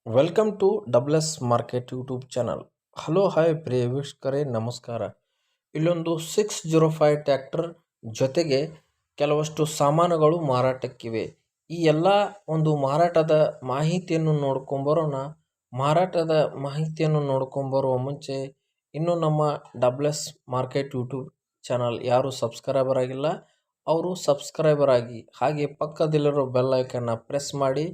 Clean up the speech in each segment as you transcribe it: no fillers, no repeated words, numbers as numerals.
Welcome to double S market YouTube channel. Hello hi ಪ್ರಿಯ ವೀಕ್ಷಕರೇ, ನಮಸ್ಕಾರ. ಇಲ್ಲೊಂದು 605 ಟ್ರ್ಯಾಕ್ಟರ್ ಜೊತೆಗೆ ಕೆಲವಷ್ಟು ಸಾಮಾನುಗಳು ಮಾರಾಟಕ್ಕಿವೆ. ಈ ಎಲ್ಲ ಒಂದು ಮಾರಾಟದ ಮಾಹಿತಿಯನ್ನು ನೋಡ್ಕೊಂಬರೋಣ. ಮಾರಾಟದ ಮಾಹಿತಿಯನ್ನು ನೋಡ್ಕೊಂಬರುವ ಮುಂಚೆ ಇನ್ನೂ ನಮ್ಮ double S market YouTube channel ಯಾರು ಸಬ್ಸ್ಕ್ರೈಬರ್ ಆಗಿಲ್ಲ ಅವರು ಸಬ್ಸ್ಕ್ರೈಬರ್ ಆಗಿ, ಹಾಗೆ ಪಕ್ಕದಲ್ಲಿರೋ ಬೆಲ್ ಐಕನ್ನ ಪ್ರೆಸ್ ಮಾಡಿ.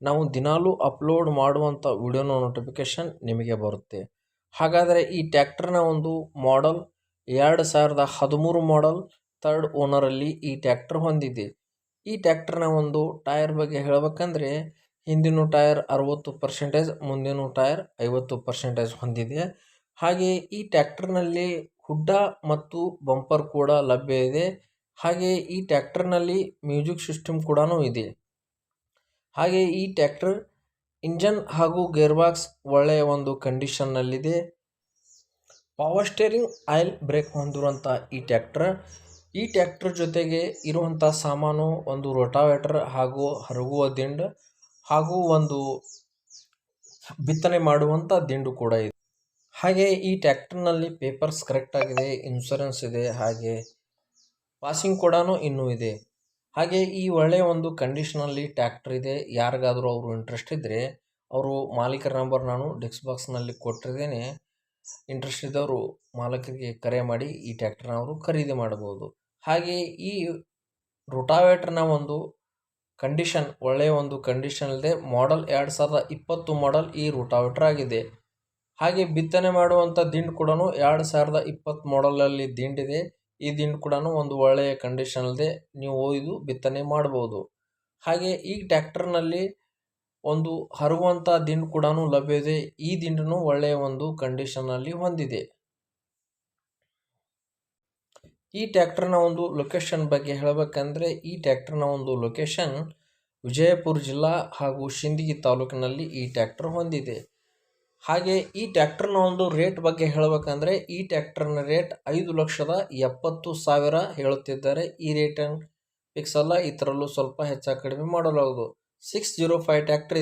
ನಾವು ದಿನಾಲೂ ಅಪ್ಲೋಡ್ ಮಾಡುವಂಥ ವಿಡಿಯೋನ ನೋಟಿಫಿಕೇಷನ್ ನಿಮಗೆ ಬರುತ್ತೆ. ಹಾಗಾದರೆ ಈ ಟ್ಯಾಕ್ಟರ್ನ ಒಂದು ಮಾಡೆಲ್ 2013 ಮಾಡೆಲ್, ಥರ್ಡ್ ಓನರಲ್ಲಿ ಈ ಟ್ಯಾಕ್ಟರ್ ಹೊಂದಿದೆ. ಈ ಟ್ಯಾಕ್ಟರ್ನ ಒಂದು ಟೈರ್ ಬಗ್ಗೆ ಹೇಳಬೇಕಂದ್ರೆ ಹಿಂದಿನ ಟೈರ್ 60%, ಮುಂದಿನ ಟೈರ್ 50% ಹೊಂದಿದೆ. ಹಾಗೆ ಈ ಟ್ಯಾಕ್ಟರ್ನಲ್ಲಿ ಹುಡ್ಡ ಮತ್ತು ಬಂಪರ್ ಕೂಡ ಲಭ್ಯ ಇದೆ. ಹಾಗೆ ಈ ಟ್ಯಾಕ್ಟರ್ನಲ್ಲಿ ಮ್ಯೂಸಿಕ್ ಸಿಸ್ಟಮ್ ಕೂಡ ಇದೆ. ಹಾಗೆ ಈ ಟ್ಯಾಕ್ಟರ್ ಇಂಜನ್ ಹಾಗೂ ಗೇರ್ ಬಾಕ್ಸ್ ಒಳ್ಳೆಯ ಒಂದು ಕಂಡೀಷನ್ನಲ್ಲಿದೆ. ಪವರ್ ಸ್ಟೇರಿಂಗ್, ಆಯಿಲ್ ಬ್ರೇಕ್ ಹೊಂದಿರುವಂಥ ಈ ಟ್ಯಾಕ್ಟರ್ ಜೊತೆಗೆ ಇರುವಂಥ ಸಾಮಾನು ಒಂದು ರೋಟಾವೇಟರ್ ಹಾಗೂ ಹರಗುವ ದಿಂಡು ಹಾಗೂ ಒಂದು ಬಿತ್ತನೆ ಮಾಡುವಂಥ ದಿಂಡು ಕೂಡ ಇದೆ. ಹಾಗೆ ಈ ಟ್ಯಾಕ್ಟರ್ನಲ್ಲಿ ಪೇಪರ್ಸ್ ಕರೆಕ್ಟ್ ಆಗಿದೆ, ಇನ್ಶೂರೆನ್ಸ್ ಇದೆ, ಹಾಗೆ ಪಾಸಿಂಗ್ ಕೂಡ ಇನ್ನೂ ಇದೆ. ಹಾಗೆ ಈ ಒಳ್ಳೆಯ ಒಂದು ಕಂಡೀಷನಲ್ಲಿ ಟ್ಯಾಕ್ಟರ್ ಇದೆ. ಯಾರಿಗಾದರೂ ಅವರು ಇಂಟ್ರೆಸ್ಟ್ ಇದ್ದರೆ ಅವರು ಮಾಲೀಕರ ನಂಬರ್ ನಾನು ಡಿಸ್ಕ್ ಬಾಕ್ಸ್ನಲ್ಲಿ ಕೊಟ್ಟಿದ್ದೇನೆ. ಇಂಟ್ರೆಸ್ಟ್ ಇದ್ದವರು ಮಾಲೀಕರಿಗೆ ಕರೆ ಮಾಡಿ ಈ ಟ್ಯಾಕ್ಟರ್ನ ಅವರು ಖರೀದಿ ಮಾಡಬಹುದು. ಹಾಗೆ ಈ ರೋಟಾವೇಟರ್ನ ಒಂದು ಕಂಡೀಷನ್ ಒಳ್ಳೆಯ ಒಂದು ಕಂಡೀಷನ್ ಇದೆ. ಮಾಡೆಲ್ 2020 ಮಾಡೆಲ್ ಈ ರೋಟಾವೇಟರ್ ಆಗಿದೆ. ಹಾಗೆ ಬಿತ್ತನೆ ಮಾಡುವಂಥ ದಿಂಡು ಕೂಡ 2020 ಮಾಡೆಲಲ್ಲಿ ದಿಂಡಿದೆ. ಈ ದಿಂಡು ಕೂಡ ಒಂದು ಒಳ್ಳೆಯ ಕಂಡೀಷನ್ ಇದೆ, ನೀವು ಒಯ್ದು ಬಿತ್ತನೆ ಮಾಡಬಹುದು. ಹಾಗೆ ಈ ಟ್ಯಾಕ್ಟರ್ನಲ್ಲಿ ಒಂದು ಹರಗುವಂಥ ದಿಂಡು ಕೂಡ ಲಭ್ಯ ಇದೆ. ಈ ದಿಂಡನ್ನು ಒಳ್ಳೆಯ ಒಂದು ಕಂಡೀಷನ್ನಲ್ಲಿ ಹೊಂದಿದೆ. ಈ ಟ್ಯಾಕ್ಟರ್ನ ಒಂದು ಲೊಕೇಶನ್ ಬಗ್ಗೆ ಹೇಳಬೇಕಂದ್ರೆ ಈ ಟ್ಯಾಕ್ಟರ್ನ ಒಂದು ಲೊಕೇಶನ್ ವಿಜಯಪುರ ಜಿಲ್ಲಾ ಹಾಗೂ ಸಿಂದಗಿ ತಾಲೂಕಿನಲ್ಲಿ ಈ ಟ್ಯಾಕ್ಟರ್ ಹೊಂದಿದೆ. ಹಾಗೆ ಈ ಟ್ಯಾಕ್ಟರ್ನ ಒಂದು ರೇಟ್ ಬಗ್ಗೆ ಹೇಳಬೇಕಂದ್ರೆ ಈ ಟ್ಯಾಕ್ಟರ್ನ ರೇಟ್ 5,70,000 ಹೇಳುತ್ತಿದ್ದಾರೆ. ಈ ರೇಟ್ ಫಿಕ್ಸ್ ಅಲ್ಲ, ಇದರಲ್ಲೂ ಸ್ವಲ್ಪ ಹೆಚ್ಚು ಕಡಿಮೆ ಮಾಡಲಾಗುವುದು. 605 ಟ್ಯಾಕ್ಟರ್